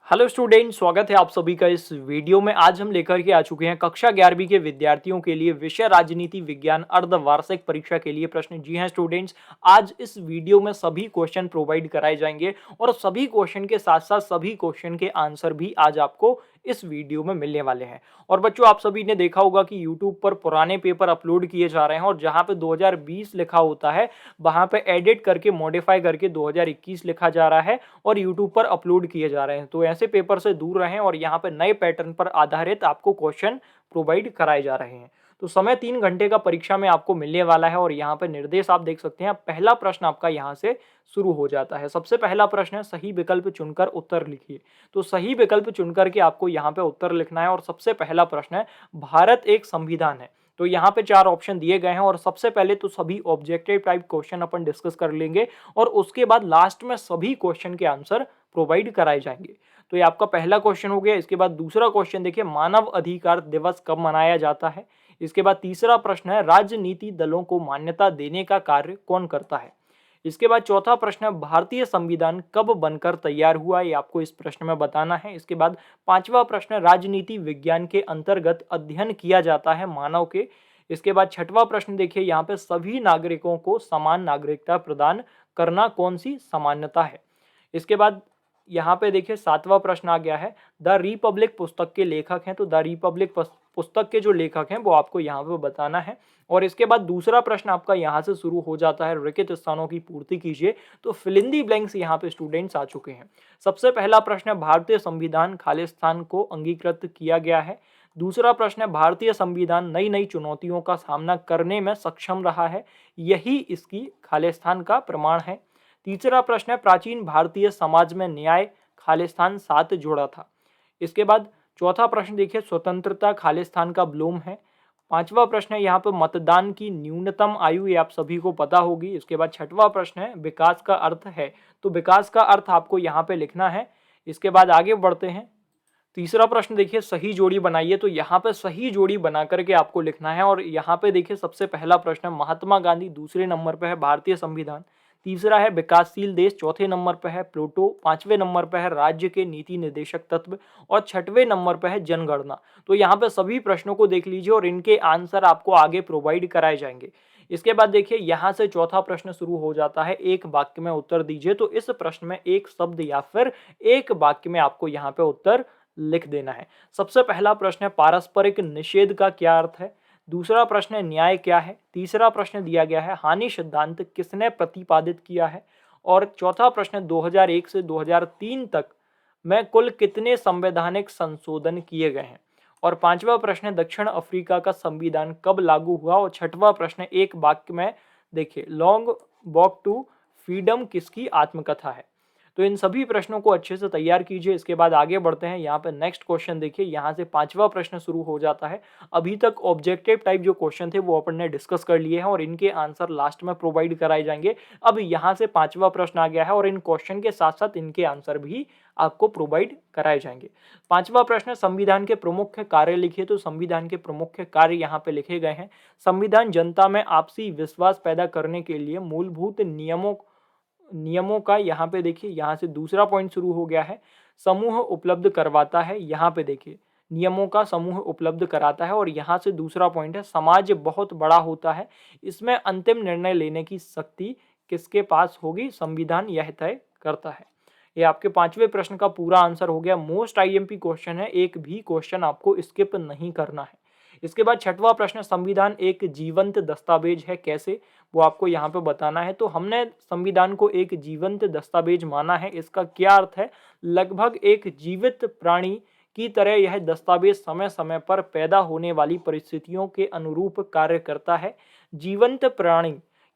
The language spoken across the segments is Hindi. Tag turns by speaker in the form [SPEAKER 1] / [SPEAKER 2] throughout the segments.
[SPEAKER 1] हेलो स्टूडेंट, स्वागत है आप सभी का इस वीडियो में। आज हम लेकर के आ चुके हैं कक्षा 11वीं के विद्यार्थियों के लिए विषय राजनीति विज्ञान अर्धवार्षिक परीक्षा के लिए प्रश्न। जी हां स्टूडेंट्स, आज इस वीडियो में सभी क्वेश्चन प्रोवाइड कराए जाएंगे और सभी क्वेश्चन के साथ साथ सभी क्वेश्चन के आंसर भी आज आपको इस वीडियो में मिलने वाले हैं। और बच्चों, आप सभी ने देखा होगा कि यूट्यूब पर पुराने पेपर अपलोड किए जा रहे हैं और जहां पे 2020 लिखा होता है वहां पे एडिट करके मॉडिफाई करके 2021 लिखा जा रहा है और यूट्यूब पर अपलोड किए जा रहे हैं। तो ऐसे पेपर से दूर रहें और यहाँ पे नए पैटर्न पर आधारित आपको क्वेश्चन प्रोवाइड कराए जा रहे हैं। तो समय 3 घंटे का परीक्षा में आपको मिलने वाला है और यहाँ पे निर्देश आप देख सकते हैं। पहला प्रश्न आपका यहाँ से शुरू हो जाता है। सबसे पहला प्रश्न है, सही विकल्प चुनकर उत्तर लिखिए। तो सही विकल्प चुनकर के आपको यहाँ पे उत्तर लिखना है और सबसे पहला प्रश्न है, भारत एक संविधान है। तो यहाँ पे 4 ऑप्शन दिए गए हैं और सबसे पहले तो सभी ऑब्जेक्टिव टाइप क्वेश्चन अपन डिस्कस कर लेंगे और उसके बाद लास्ट में सभी क्वेश्चन के आंसर प्रोवाइड कराए जाएंगे। तो ये आपका पहला क्वेश्चन हो गया। इसके बाद दूसरा क्वेश्चन देखिए, मानव अधिकार दिवस कब मनाया जाता है। इसके बाद तीसरा प्रश्न है, राजनीति दलों को मान्यता देने का कार्य कौन करता है। इसके बाद चौथा प्रश्न है, भारतीय संविधान कब बनकर तैयार हुआ, ये आपको इस प्रश्न में बताना है। इसके बाद पांचवा प्रश्न, राजनीति विज्ञान के अंतर्गत अध्ययन किया जाता है मानव के। इसके बाद छठवां प्रश्न देखिए, यहाँ पे सभी नागरिकों को समान नागरिकता प्रदान करना कौन सी समानता है। इसके बाद यहाँ पे देखिए सातवां प्रश्न आ गया है, द रिपब्लिक पुस्तक के लेखक हैं। तो द रिपब्लिक पुस्तक के जो लेखक हैं वो आपको यहाँ पे बताना है। और इसके बाद दूसरा प्रश्न आपका यहाँ से शुरू हो जाता है, रिक्त स्थानों की पूर्ति कीजिए। तो फिल इन दी ब्लैंक्स यहाँ पे स्टूडेंट्स आ चुके हैं। सबसे पहला प्रश्न है, भारतीय संविधान खालिस्तान को अंगीकृत किया गया है। दूसरा प्रश्न है, भारतीय संविधान नई नई चुनौतियों का सामना करने में सक्षम रहा है, यही इसकी खालिस्तान का प्रमाण है। तीसरा प्रश्न है, प्राचीन भारतीय समाज में न्याय खालिस्तान साथ जोड़ा था। इसके बाद चौथा प्रश्न देखिए, स्वतंत्रता खालिस्तान का ब्लूम है। पांचवा प्रश्न है यहाँ पे मतदान की न्यूनतम आयु, ये आप सभी को पता होगी। इसके बाद छठवां प्रश्न है, विकास का अर्थ है। तो विकास का अर्थ आपको यहाँ पे लिखना है। इसके बाद आगे बढ़ते हैं। तीसरा प्रश्न देखिए, सही जोड़ी बनाइए। तो यहाँ पे सही जोड़ी बना करके आपको लिखना है। और यहाँ पे देखिए सबसे पहला प्रश्न है, महात्मा गांधी। दूसरे नंबर पे है भारतीय संविधान। तीसरा है विकासशील देश। चौथे नंबर पे है प्लूटो। पांचवें नंबर पे है राज्य के नीति निर्देशक तत्व और छठवें नंबर पे है जनगणना। तो यहाँ पे सभी प्रश्नों को देख लीजिए और इनके आंसर आपको आगे प्रोवाइड कराए जाएंगे। इसके बाद देखिए यहाँ से चौथा प्रश्न शुरू हो जाता है, एक वाक्य में उत्तर दीजिए। तो इस प्रश्न में एक शब्द या फिर एक वाक्य में आपको यहाँ पे उत्तर लिख देना है। सबसे पहला प्रश्न है, पारस्परिक निषेध का क्या अर्थ है। दूसरा प्रश्न है, न्याय क्या है। तीसरा प्रश्न दिया गया है, हानि सिद्धांत किसने प्रतिपादित किया है। और चौथा प्रश्न, 2001 से 2003 तक में कुल कितने संवैधानिक संशोधन किए गए हैं। और पांचवा प्रश्न है, दक्षिण अफ्रीका का संविधान कब लागू हुआ। और छठवां प्रश्न, एक वाक्य में देखिए, लॉन्ग वॉक टू फ्रीडम किसकी आत्मकथा है। तो इन सभी प्रश्नों को अच्छे से तैयार कीजिए। इसके बाद आगे बढ़ते हैं। यहाँ पे नेक्स्ट क्वेश्चन देखिए, यहाँ से पांचवा प्रश्न शुरू हो जाता है। अभी तक ऑब्जेक्टिव टाइप जो क्वेश्चन थे वो अपन ने डिस्कस कर लिए हैं और इनके आंसर लास्ट में प्रोवाइड कराए जाएंगे। अब यहाँ से पांचवा प्रश्न आ गया है और इन क्वेश्चन के साथ साथ इनके आंसर भी आपको प्रोवाइड कराए जाएंगे। पांचवा प्रश्न, संविधान के प्रमुख कार्य लिखिए। तो संविधान के प्रमुख कार्य यहाँ पे लिखे गए हैं। संविधान जनता में आपसी विश्वास पैदा करने के लिए मूलभूत नियमों का, यहाँ पे देखिए, यहाँ से दूसरा पॉइंट शुरू हो गया है, समूह उपलब्ध करवाता है। यहाँ पे देखिए, नियमों का समूह उपलब्ध कराता है। और यहाँ से दूसरा पॉइंट है, समाज बहुत बड़ा होता है, इसमें अंतिम निर्णय लेने की शक्ति किसके पास होगी, संविधान यह तय करता है। ये आपके पांचवें प्रश्न का पूरा आंसर हो गया। मोस्ट आईएमपी क्वेश्चन है, एक भी क्वेश्चन आपको स्किप नहीं करना है। इसके बाद छठवां प्रश्न, संविधान एक जीवंत दस्तावेज है, कैसे, वो आपको यहाँ पे बताना है। तो हमने संविधान को एक जीवंत दस्तावेज माना है। इसका क्या अर्थ है, लगभग एक जीवित प्राणी की तरह यह दस्तावेज समय समय पर पैदा होने वाली परिस्थितियों के अनुरूप कार्य करता है। जीवंत प्राणी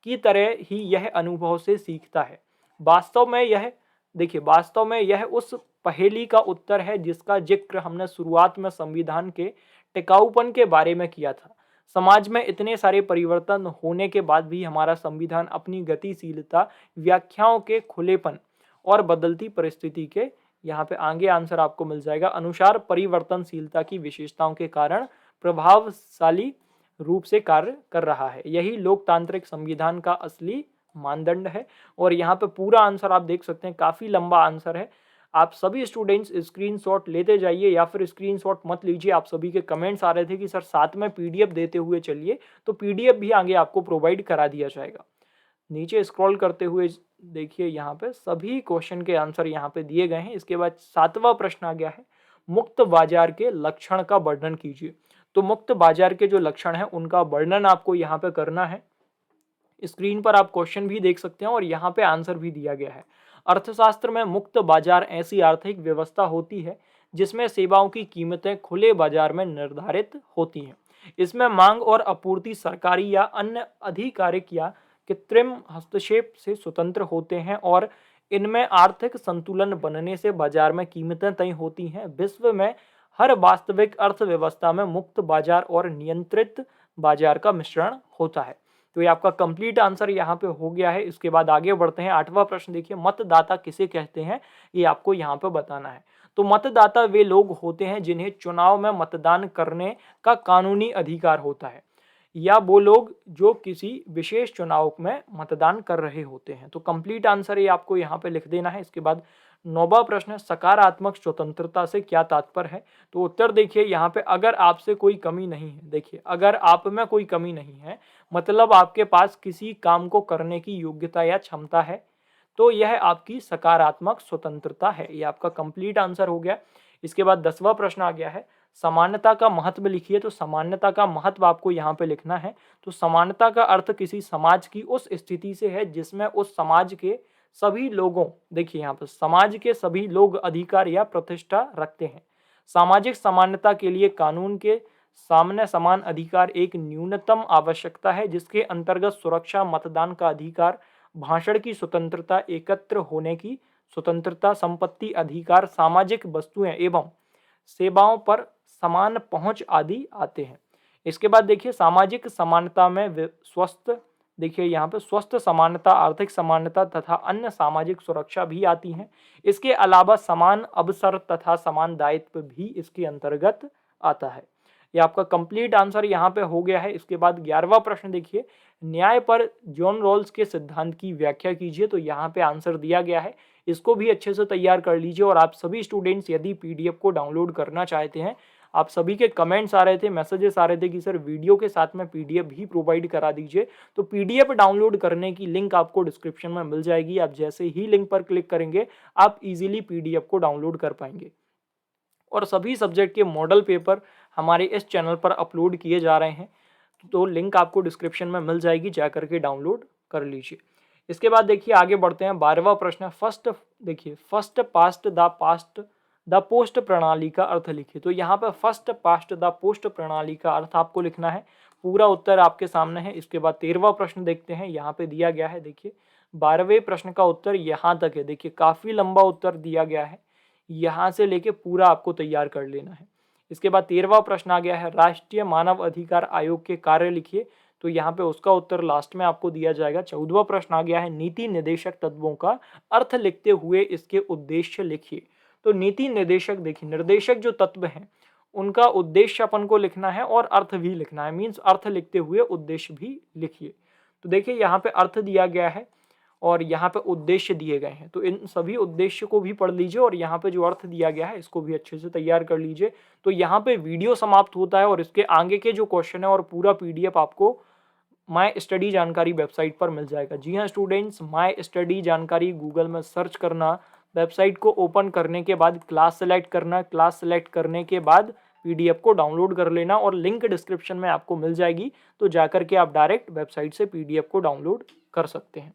[SPEAKER 1] की तरह ही यह अनुभव से सीखता है। वास्तव में यह देखिए, वास्तव में यह उस पहेली का उत्तर है जिसका जिक्र हमने शुरुआत में संविधान के टिकाऊपन के बारे में किया था। समाज में इतने सारे परिवर्तन होने के बाद भी हमारा संविधान अपनी गतिशीलता, व्याख्याओं के खुलेपन और बदलती परिस्थिति के, यहाँ पे आगे आंसर आपको मिल जाएगा, अनुसार परिवर्तनशीलता की विशेषताओं के कारण प्रभावशाली रूप से कार्य कर रहा है। यही लोकतांत्रिक संविधान का असली मानदंड है। और यहाँ पे पूरा आंसर आप देख सकते हैं, काफी लंबा आंसर है। आप सभी स्टूडेंट्स स्क्रीनशॉट लेते जाइए या फिर स्क्रीनशॉट मत लीजिए। आप सभी के कमेंट्स आ रहे थे कि सर साथ में पीडीएफ देते हुए चलिए, तो पीडीएफ भी आगे आपको प्रोवाइड करा दिया जाएगा। नीचे स्क्रॉल करते हुए देखिए यहाँ पे सभी क्वेश्चन के आंसर यहाँ पे दिए गए हैं। इसके बाद 7वां प्रश्न आ गया है, मुक्त बाजार के लक्षण का वर्णन कीजिए। तो मुक्त बाजार के जो लक्षण है उनका वर्णन आपको यहाँ पे करना है। स्क्रीन पर आप क्वेश्चन भी देख सकते हैं और यहाँ पे आंसर भी दिया गया है। अर्थशास्त्र में मुक्त बाजार ऐसी आर्थिक व्यवस्था होती है जिसमें सेवाओं की कीमतें खुले बाजार में निर्धारित होती हैं। इसमें मांग और आपूर्ति सरकारी या अन्य आधिकारिक या कृत्रिम हस्तक्षेप से स्वतंत्र होते हैं और इनमें आर्थिक संतुलन बनने से बाजार में कीमतें तय होती हैं। विश्व में हर वास्तविक अर्थव्यवस्था में मुक्त बाजार और नियंत्रित बाजार का मिश्रण होता है। तो ये आपका कंप्लीट आंसर यहाँ पे हो गया है। इसके बाद आगे बढ़ते हैं। 8वां प्रश्न देखिए, मतदाता किसे कहते हैं, ये आपको यहाँ पे बताना है। तो मतदाता वे लोग होते हैं जिन्हें चुनाव में मतदान करने का कानूनी अधिकार होता है, या वो लोग जो किसी विशेष चुनाव में मतदान कर रहे होते हैं। तो कंप्लीट आंसर ये आपको यहाँ पे लिख देना है। इसके बाद 9वां प्रश्न, सकारात्मक स्वतंत्रता से क्या तात्पर्य है। तो उत्तर देखिए यहाँ पे, अगर आपसे कोई कमी नहीं है, देखिए अगर आप में कोई कमी नहीं है मतलब आपके पास किसी काम को करने की योग्यता या क्षमता है, तो यह आपकी सकारात्मक स्वतंत्रता है। ये आपका कंप्लीट आंसर हो गया। इसके बाद 10वां प्रश्न आ गया है, समानता का महत्व लिखिए। तो समानता का महत्व आपको यहाँ पे लिखना है। तो समानता का अर्थ किसी समाज की उस स्थिति से है जिसमें उस समाज के सभी लोगों, देखिए यहाँ पर समाज के सभी लोग अधिकार या प्रतिष्ठा रखते हैं। सामाजिक समानता के लिए कानून के सामने समान अधिकार एक न्यूनतम आवश्यकता है जिसके अंतर्गत सुरक्षा, मतदान का अधिकार, भाषण की स्वतंत्रता, एकत्र होने की स्वतंत्रता, संपत्ति अधिकार, सामाजिक वस्तुएं एवं सेवाओं पर समान पहुंच आदि आते हैं। इसके बाद देखिए सामाजिक समानता में स्वस्थ, देखिए यहाँ पे स्वस्थ समानता, आर्थिक समानता तथा अन्य सामाजिक सुरक्षा भी आती हैं। इसके अलावा समान अवसर तथा समान दायित्व भी इसके अंतर्गत आता है। ये आपका कंप्लीट आंसर यहाँ पे हो गया है। इसके बाद 11वां प्रश्न देखिए, न्याय पर जॉन रॉल्स के सिद्धांत की व्याख्या कीजिए। तो यहाँ पे आंसर दिया गया है, इसको भी अच्छे से तैयार कर लीजिए। और आप सभी स्टूडेंट्स यदि पीडीएफ को डाउनलोड करना चाहते हैं, आप सभी के कमेंट्स आ रहे थे, मैसेजेस आ रहे थे कि सर वीडियो के साथ में पीडीएफ भी प्रोवाइड करा दीजिए। तो पीडीएफ डाउनलोड करने की लिंक आपको डिस्क्रिप्शन में मिल जाएगी। आप जैसे ही लिंक पर क्लिक करेंगे आप इजीली पीडीएफ को डाउनलोड कर पाएंगे। और सभी सब्जेक्ट के मॉडल पेपर हमारे इस चैनल पर अपलोड किए जा रहे हैं, तो लिंक आपको डिस्क्रिप्शन में मिल जाएगी, जा करके डाउनलोड कर लीजिए। इसके बाद देखिए आगे बढ़ते हैं। 12वां प्रश्न, फर्स्ट पास्ट द पोस्ट प्रणाली का अर्थ लिखिए। तो यहाँ पे फर्स्ट पास्ट द पोस्ट प्रणाली का अर्थ आपको लिखना है। पूरा उत्तर आपके सामने है। इसके बाद 13वां प्रश्न देखते हैं, यहाँ पे दिया गया है। देखिए 12वें प्रश्न का उत्तर यहाँ तक है। देखिए काफी लंबा उत्तर दिया गया है, यहाँ से लेके पूरा आपको तैयार कर लेना है। इसके बाद 13वां प्रश्न आ गया है, राष्ट्रीय मानव अधिकार आयोग के कार्य लिखिए। तो यहाँ पे उसका उत्तर लास्ट में आपको दिया जाएगा। 14वां प्रश्न आ गया है, नीति निर्देशक तत्वों का अर्थ लिखते हुए इसके उद्देश्य लिखिए। तो नीति निर्देशक, देखिए निर्देशक जो तत्व हैं उनका उद्देश्य अपन को लिखना है और अर्थ भी लिखना है, मीन्स अर्थ लिखते हुए उद्देश्य भी लिखिए। तो देखिए यहाँ पे अर्थ दिया गया है और यहाँ पे उद्देश्य दिए गए हैं, तो इन सभी उद्देश्य को भी पढ़ लीजिए और यहाँ पे जो अर्थ दिया गया है इसको भी अच्छे से तैयार कर लीजिए। तो यहाँ पे वीडियो समाप्त होता है और इसके आगे के जो क्वेश्चन है और पूरा पीडीएफ आपको माय स्टडी जानकारी वेबसाइट पर मिल जाएगा। जी हाँ स्टूडेंट्स, माय स्टडी जानकारी गूगल में सर्च करना, वेबसाइट को ओपन करने के बाद क्लास सेलेक्ट करना, क्लास सेलेक्ट करने के बाद पीडीएफ को डाउनलोड कर लेना और लिंक डिस्क्रिप्शन में आपको मिल जाएगी। तो जाकर के आप डायरेक्ट वेबसाइट से पीडीएफ को डाउनलोड कर सकते हैं।